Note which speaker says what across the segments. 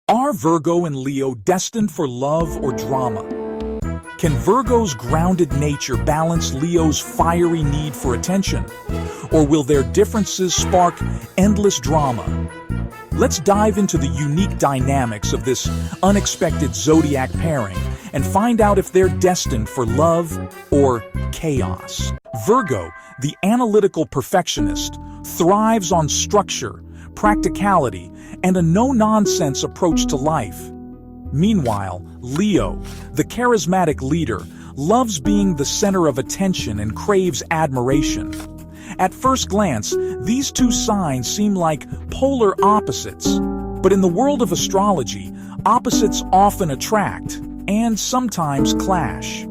Speaker 1: Are Virgo and Leo destined for love or drama? Can Virgo's grounded nature balance Leo's fiery need for attention? Or will their differences spark endless drama? Let's dive into the unique dynamics of this unexpected zodiac pairing and find out if they're destined for love or chaos. Virgo, the analytical perfectionist, thrives on structure, practicality, and a no-nonsense approach to life. Meanwhile, Leo, the charismatic leader, loves being the center of attention and craves admiration. At first glance, these two signs seem like polar opposites. But in the world of astrology, opposites often attract and sometimes clash.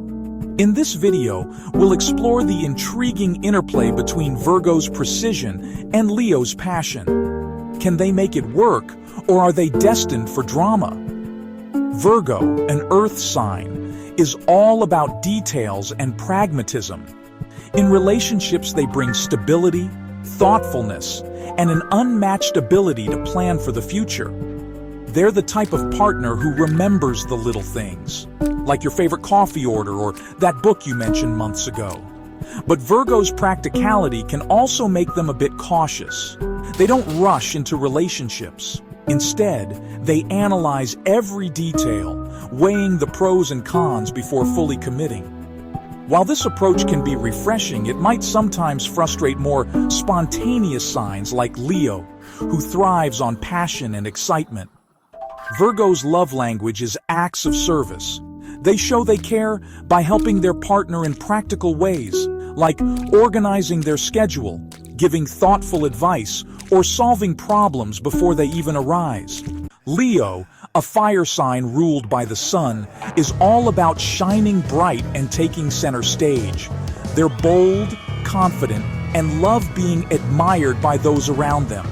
Speaker 1: In this video, we'll explore the intriguing interplay between Virgo's precision and Leo's passion. Can they make it work, or are they destined for drama? Virgo, an earth sign, is all about details and pragmatism. In relationships, they bring stability, thoughtfulness, and an unmatched ability to plan for the future. They're the type of partner who remembers the little things, like your favorite coffee order or that book you mentioned months ago. But Virgo's practicality can also make them a bit cautious. They don't rush into relationships. Instead, they analyze every detail, weighing the pros and cons before fully committing. While this approach can be refreshing, it might sometimes frustrate more spontaneous signs like Leo, who thrives on passion and excitement. Virgo's love language is acts of service. They show they care by helping their partner in practical ways, like organizing their schedule, giving thoughtful advice, or solving problems before they even arise. Leo, a fire sign ruled by the sun, is all about shining bright and taking center stage. They're bold, confident, and love being admired by those around them.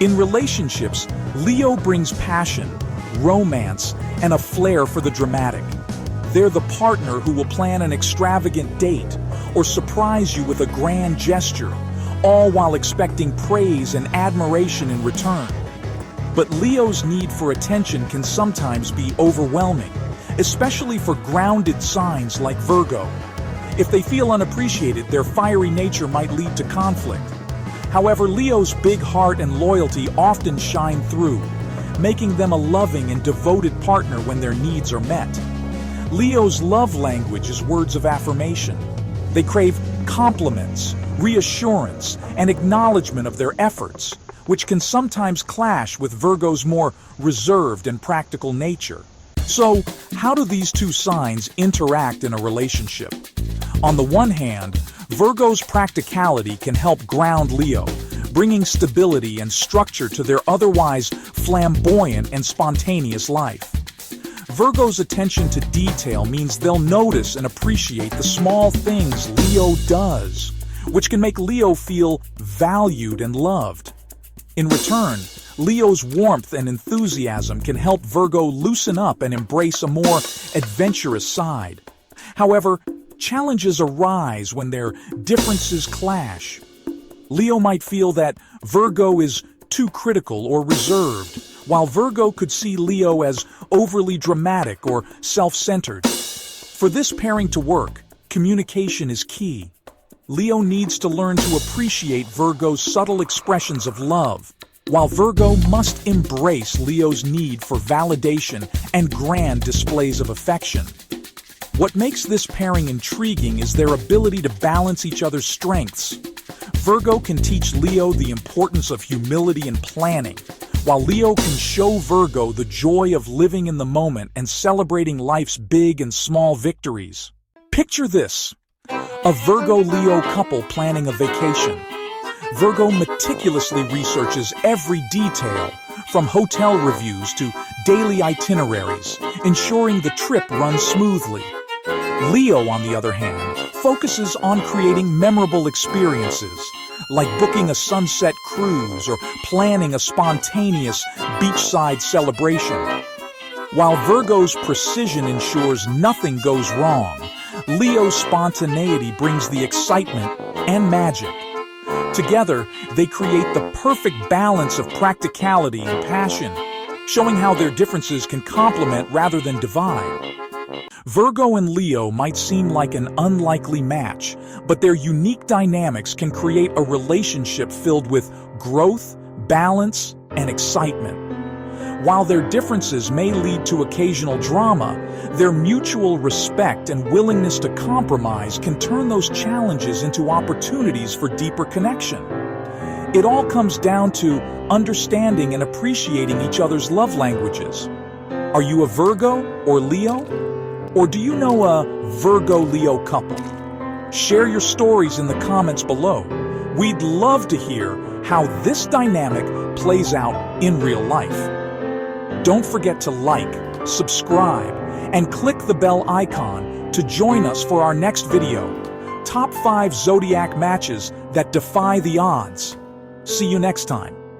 Speaker 1: In relationships, Leo brings passion, romance, and a flair for the dramatic. They're the partner who will plan an extravagant date or surprise you with a grand gesture, all while expecting praise and admiration in return. But Leo's need for attention can sometimes be overwhelming, especially for grounded signs like Virgo. If they feel unappreciated, their fiery nature might lead to conflict. However, Leo's big heart and loyalty often shine through, making them a loving and devoted partner when their needs are met. Leo's love language is words of affirmation. They crave compliments, reassurance, and acknowledgement of their efforts, which can sometimes clash with Virgo's more reserved and practical nature. So, how do these two signs interact in a relationship? On the one hand, Virgo's practicality can help ground Leo, bringing stability and structure to their otherwise flamboyant and spontaneous life. Virgo's attention to detail means they'll notice and appreciate the small things Leo does, which can make Leo feel valued and loved. In return, Leo's warmth and enthusiasm can help Virgo loosen up and embrace a more adventurous side. However, challenges arise when their differences clash. Leo might feel that Virgo is too critical or reserved, while Virgo could see Leo as overly dramatic or self-centered. For this pairing to work, communication is key. Leo needs to learn to appreciate Virgo's subtle expressions of love, while Virgo must embrace Leo's need for validation and grand displays of affection. What makes this pairing intriguing is their ability to balance each other's strengths. Virgo can teach Leo the importance of humility and planning, while Leo can show Virgo the joy of living in the moment and celebrating life's big and small victories. Picture this: a Virgo-Leo couple planning a vacation. Virgo meticulously researches every detail, from hotel reviews to daily itineraries, ensuring the trip runs smoothly. Leo, on the other hand, focuses on creating memorable experiences, like booking a sunset cruise or planning a spontaneous beachside celebration. While Virgo's precision ensures nothing goes wrong, Leo's spontaneity brings the excitement and magic. Together, they create the perfect balance of practicality and passion, showing how their differences can complement rather than divide. Virgo and Leo might seem like an unlikely match, but their unique dynamics can create a relationship filled with growth, balance, and excitement. While their differences may lead to occasional drama, their mutual respect and willingness to compromise can turn those challenges into opportunities for deeper connection. It all comes down to understanding and appreciating each other's love languages. Are you a Virgo or Leo? Or do you know a Virgo-Leo couple? Share your stories in the comments below. We'd love to hear how this dynamic plays out in real life. Don't forget to like, subscribe, and click the bell icon to join us for our next video. Top 5 zodiac matches that defy the odds. See you next time.